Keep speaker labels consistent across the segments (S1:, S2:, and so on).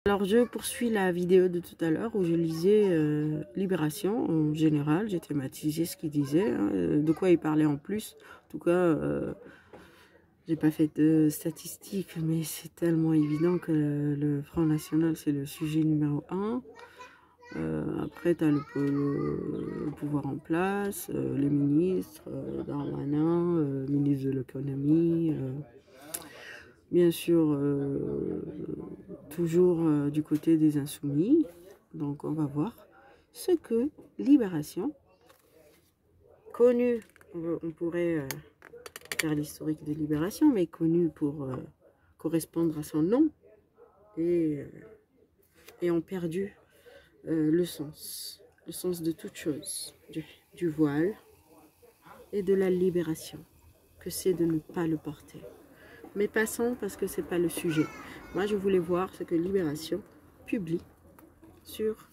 S1: Alors je poursuis la vidéo de tout à l'heure où je lisais Libération en général, j'ai thématisé ce qu'il disait, hein, de quoi il parlait en plus. En tout cas, j'ai pas fait de statistiques, mais c'est tellement évident que le Front National c'est le sujet numéro 1. Après tu as le pouvoir en place, les ministres, Darmanin, ministre de l'économie, bien sûr, toujours du côté des insoumis. Donc on va voir ce que Libération, connu, on pourrait faire l'historique de Libération, mais connu pour correspondre à son nom, et ont perdu le sens de toute chose, du voile et de la libération, que c'est de ne pas le porter. Mais passons parce que c'est pas le sujet. Moi je voulais voir ce que Libération publie sur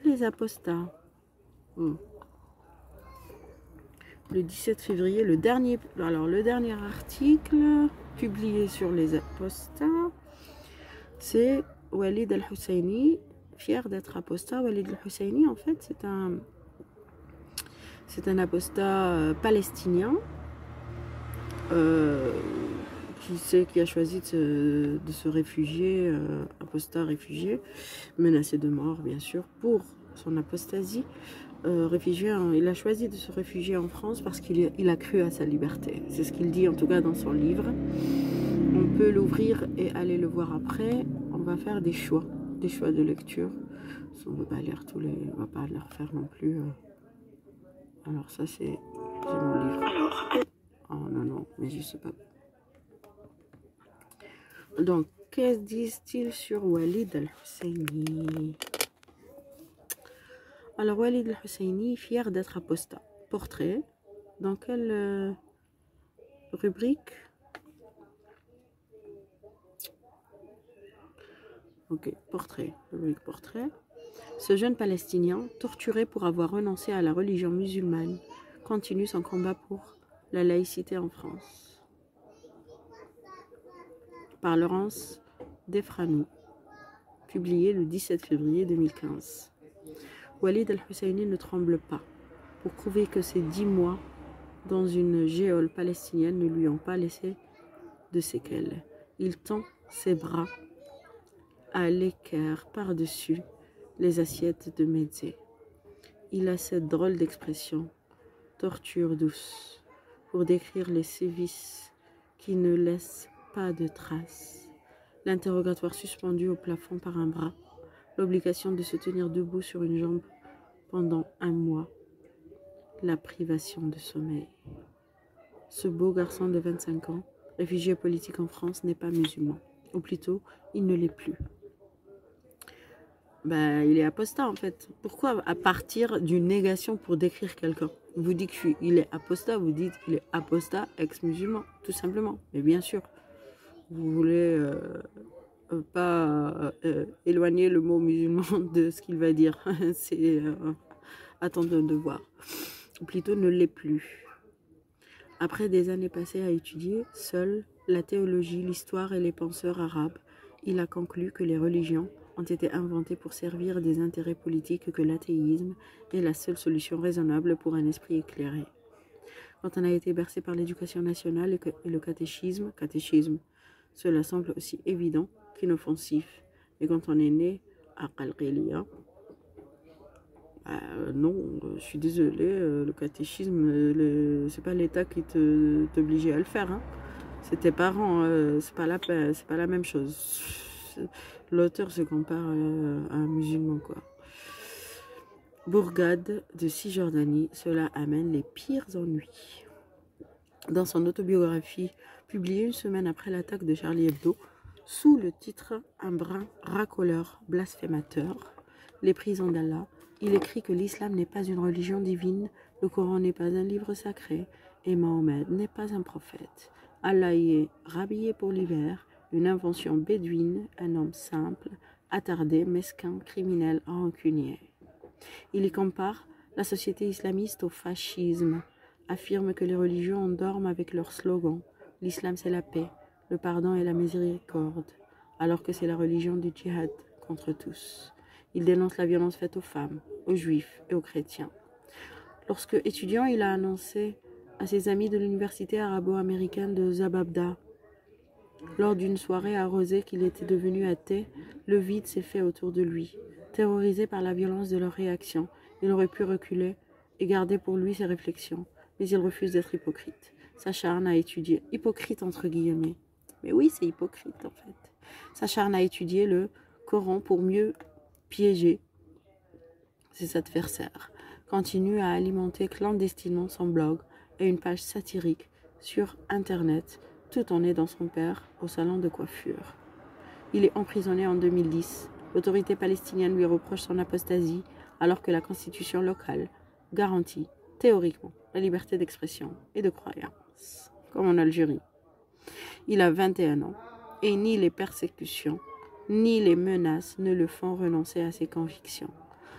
S1: les apostats. Le 17 février, le dernier article publié sur les apostats, c'est Walid Al-Husseini, fier d'être apostat. Walid Al-Husseini, en fait, c'est un apostat palestinien qui a choisi de se réfugier, apostat réfugié, menacé de mort, bien sûr, pour son apostasie. Il a choisi de se réfugier en France parce qu'il a cru à sa liberté. C'est ce qu'il dit en tout cas dans son livre. On peut l'ouvrir et aller le voir après. On va faire des choix de lecture. On ne va pas lire on va pas les refaire non plus. Alors ça c'est mon livre. Oh non, mais je sais pas. Donc qu'est-ce disent-ils sur Walid Al-Husseini? Alors Walid Al-Husseini, fier d'être apostat. Portrait. Dans quelle rubrique? Ok, portrait. Rubrique portrait. Ce jeune Palestinien, torturé pour avoir renoncé à la religion musulmane, continue son combat pour la laïcité en France. Par Laurence Defranou, publié le 17 février 2015. Walid Al-Husseini ne tremble pas pour prouver que ces 10 mois dans une géole palestinienne ne lui ont pas laissé de séquelles. Il tend ses bras à l'équerre par-dessus les assiettes de mezzé. Il a cette drôle d'expression, torture douce, pour décrire les sévices qui ne laissent pas de traces. L'interrogatoire suspendu au plafond par un bras, l'obligation de se tenir debout sur une jambe pendant 1 mois, la privation de sommeil. Ce beau garçon de 25 ans, réfugié politique en France, n'est pas musulman, ou plutôt, il ne l'est plus. Il est apostat en fait. Pourquoi à partir d'une négation pour décrire quelqu'un? Vous dites qu'il est apostat, vous dites qu'il est apostat ex-musulman, tout simplement. Mais bien sûr, vous voulez pas éloigner le mot musulman de ce qu'il va dire. C'est attendons de voir. Ou plutôt ne l'est plus. Après des années passées à étudier seul la théologie, l'histoire et les penseurs arabes, il a conclu que les religions ont été inventées pour servir des intérêts politiques, que l'athéisme est la seule solution raisonnable pour un esprit éclairé. Quand on a été bercé par l'éducation nationale et le catéchisme, cela semble aussi évident qu'inoffensif. Et quand on est né à Qalqilia, non, je suis désolée, le catéchisme, c'est pas l'État qui t'obligeait à le faire, hein. C'est tes parents, c'est pas la même chose. L'auteur se compare à un musulman, quoi. Bourgade de Cisjordanie, cela amène les pires ennuis. Dans son autobiographie, publiée 1 semaine après l'attaque de Charlie Hebdo, sous le titre « Un brin racoleur blasphémateur, les prisons d'Allah », il écrit que l'islam n'est pas une religion divine, le Coran n'est pas un livre sacré, et Mahomet n'est pas un prophète. Allah y est rhabillé pour l'hiver, une invention bédouine, un homme simple, attardé, mesquin, criminel, rancunier. Il y compare la société islamiste au fascisme, affirme que les religions endorment avec leur slogan « L'islam c'est la paix, le pardon et la miséricorde », alors que c'est la religion du djihad contre tous. Il dénonce la violence faite aux femmes, aux juifs et aux chrétiens. Lorsque étudiant, il a annoncé à ses amis de l'université arabo-américaine de Zababda, lors d'une soirée arrosée, qu'il était devenu athée. Le vide s'est fait autour de lui. Terrorisé par la violence de leur réaction, il aurait pu reculer et garder pour lui ses réflexions, mais il refuse d'être hypocrite. S'acharne à étudier, hypocrite entre guillemets. Mais oui, c'est hypocrite en fait. S'acharne à étudier le Coran pour mieux piéger ses adversaires. Continue à alimenter clandestinement son blog et une page satirique sur Internet, tout en aidant son père au salon de coiffure. Il est emprisonné en 2010. L'autorité palestinienne lui reproche son apostasie, alors que la constitution locale garantit théoriquement la liberté d'expression et de croyance, comme en Algérie. Il a 21 ans et ni les persécutions ni les menaces ne le font renoncer à ses convictions.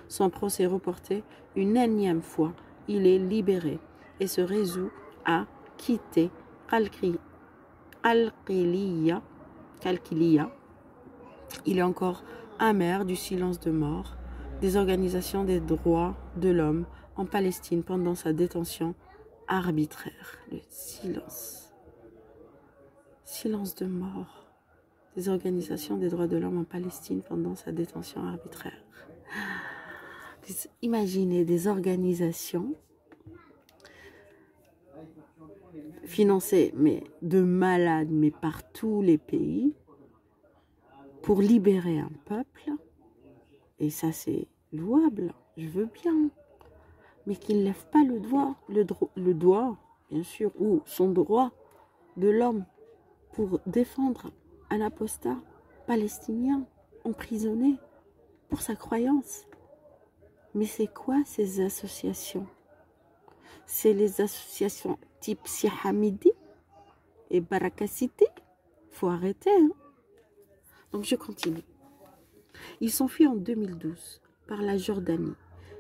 S1: Son procès reporté une énième fois, il est libéré et se résout à quitter Al-Qiliya. Il est encore amer du silence de mort des organisations des droits de l'homme en Palestine pendant sa détention arbitraire. Le silence de mort des organisations des droits de l'homme en Palestine pendant sa détention arbitraire. Imaginez des organisations financées mais de malades, mais par tous les pays, pour libérer un peuple, et ça c'est louable, je veux bien, mais qu'il ne lève pas le doigt, bien sûr, ou son droit de l'homme pour défendre un apostat palestinien emprisonné pour sa croyance. Mais c'est quoi ces associations? C'est les associations type Sihamidi et Baraka City. Faut arrêter, hein? Donc je continue. Ils s'enfuient en 2012 par la Jordanie,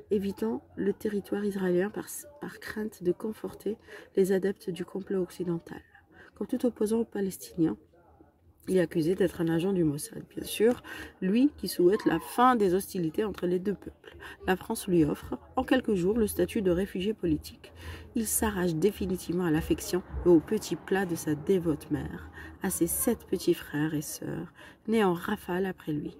S1: évitant le territoire israélien par crainte de conforter les adeptes du complot occidental. Comme tout opposant palestinien, il est accusé d'être un agent du Mossad, bien sûr, lui qui souhaite la fin des hostilités entre les deux peuples. La France lui offre, en quelques jours, le statut de réfugié politique. Il s'arrache définitivement à l'affection et au petit plat de sa dévote mère, à ses 7 petits frères et sœurs, nés en rafale après lui.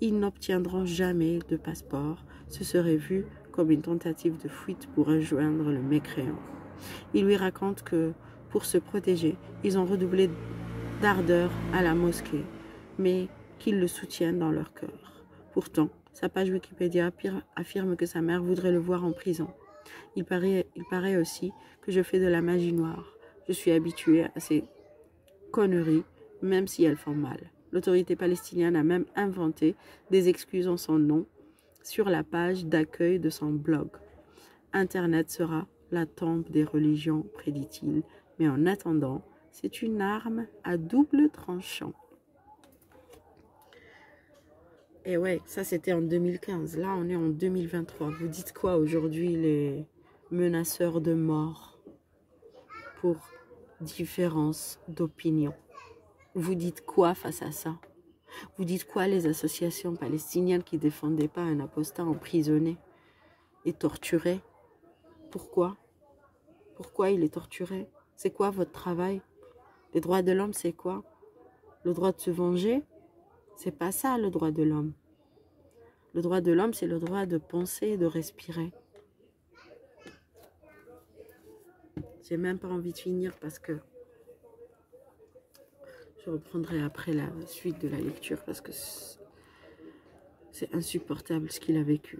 S1: Ils n'obtiendront jamais de passeport, ce serait vu comme une tentative de fuite pour rejoindre le mécréant. Il lui raconte que, pour se protéger, ils ont redoublé d'ardeur à la mosquée, mais qu'ils le soutiennent dans leur cœur. Pourtant, sa page Wikipédia affirme que sa mère voudrait le voir en prison. Il paraît aussi que je fais de la magie noire. Je suis habituée à ces conneries, même si elles font mal. L'autorité palestinienne a même inventé des excuses en son nom sur la page d'accueil de son blog. Internet sera la tombe des religions, prédit-il, mais en attendant, c'est une arme à double tranchant. Et ouais, ça c'était en 2015. Là, on est en 2023. Vous dites quoi aujourd'hui, les menaceurs de mort pour différence d'opinion? Vous dites quoi face à ça? Vous dites quoi les associations palestiniennes qui ne défendaient pas un apostat emprisonné et torturé? Pourquoi? Pourquoi il est torturé? C'est quoi votre travail? Les droits de l'homme, c'est quoi? Le droit de se venger? C'est pas ça le droit de l'homme. Le droit de l'homme, c'est le droit de penser et de respirer. J'ai même pas envie de finir parce que je reprendrai après la suite de la lecture parce que c'est insupportable ce qu'il a vécu.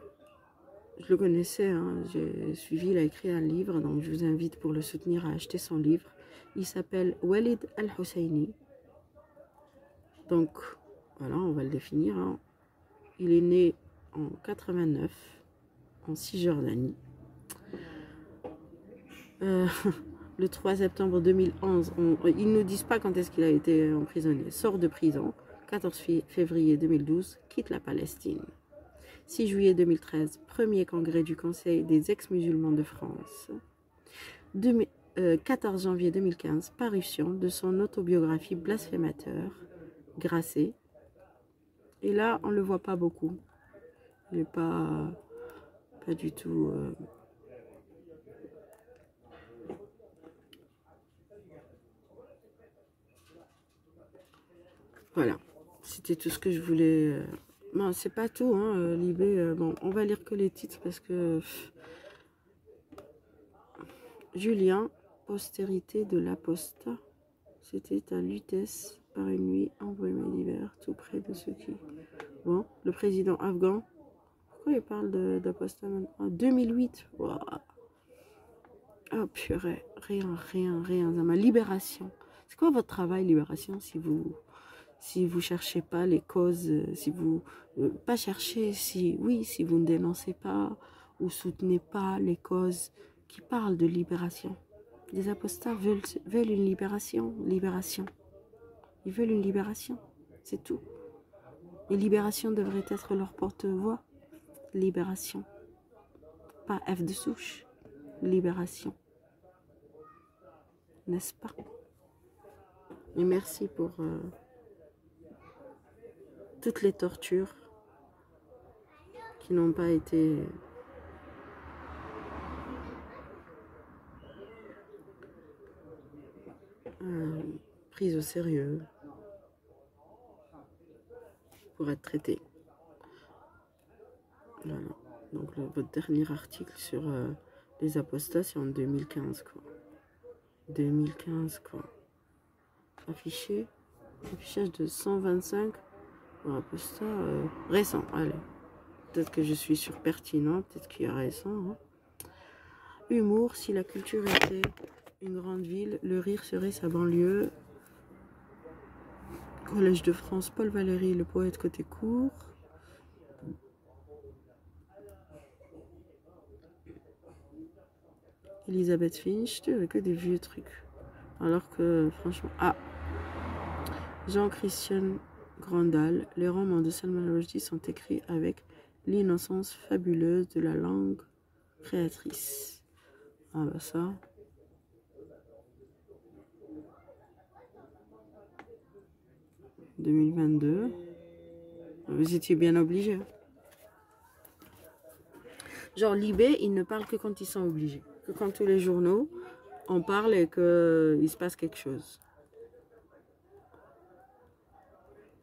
S1: Je le connaissais, hein, j'ai suivi, il a écrit un livre, donc je vous invite pour le soutenir à acheter son livre. Il s'appelle Walid Al-Husseini. Donc, voilà, on va le définir. Hein. Il est né en 89, en Cisjordanie. Le 3 septembre 2011, ils ne nous disent pas quand est-ce qu'il a été emprisonné. Sort de prison, 14 février 2012, quitte la Palestine. 6 juillet 2013, premier congrès du Conseil des ex-musulmans de France. 14 janvier 2015, parution de son autobiographie Blasphémateur, Grasset, Et là, on le voit pas beaucoup. Il n'est pas du tout... Voilà, c'était tout ce que je voulais... Non, c'est pas tout, hein, Libé. Bon, on va lire que les titres parce que... Julien, postérité de l'apostat, c'était à Lutèce par une nuit embrumée d'hiver, tout près de ceux qui... Bon, le président afghan, pourquoi il parle d'apostat maintenant? En 2008, wow. Oh purée, rien, ça m'a libération. C'est quoi votre travail, libération, si vous cherchez pas les causes, si vous... pas chercher, si vous ne dénoncez pas ou soutenez pas les causes qui parlent de libération. Les apostats veulent une libération. Ils veulent une libération, c'est tout. Et libération devrait être leur porte-voix. Libération. Pas F de souche. Libération. N'est-ce pas? Et merci pour toutes les tortures qui n'ont pas été prises au sérieux pour être traitées. Voilà. Donc votre dernier article sur les apostats, c'est en 2015 quoi. 2015 quoi. Affichage de 125 pour apostats récent. Allez, peut-être que je suis sur pertinent, peut-être qu'il y a récent. Hein. Humour, si la culture était une grande ville, le rire serait sa banlieue. Collège de France, Paul Valéry, le poète côté court. Elisabeth Finch, que des vieux trucs. Alors que, franchement... Ah, Jean-Christian Grandal, les romans de Salman Rushdie sont écrits avec l'innocence fabuleuse de la langue créatrice. Ah bah ça... « 2022. Vous étiez bien obligés. Genre, Libé, ils ne parlent que quand ils sont obligés. Que quand tous les journaux, on parle et qu'il se passe quelque chose.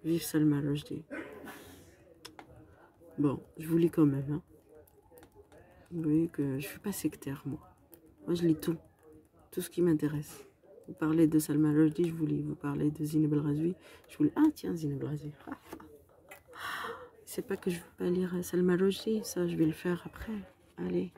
S1: Vive Salman Rushdie. Bon, je vous lis quand même. Hein. Vous voyez que je suis pas sectaire, moi. Moi, je lis tout. Tout ce qui m'intéresse. Vous parlez de Salman Rushdie, je vous lis. Vous parlez de Zineb El Rhazoui, je vous lis. Ah, tiens, Zineb El Rhazoui. C'est pas que je veux pas lire Salman Rushdie, ça, je vais le faire après. Allez.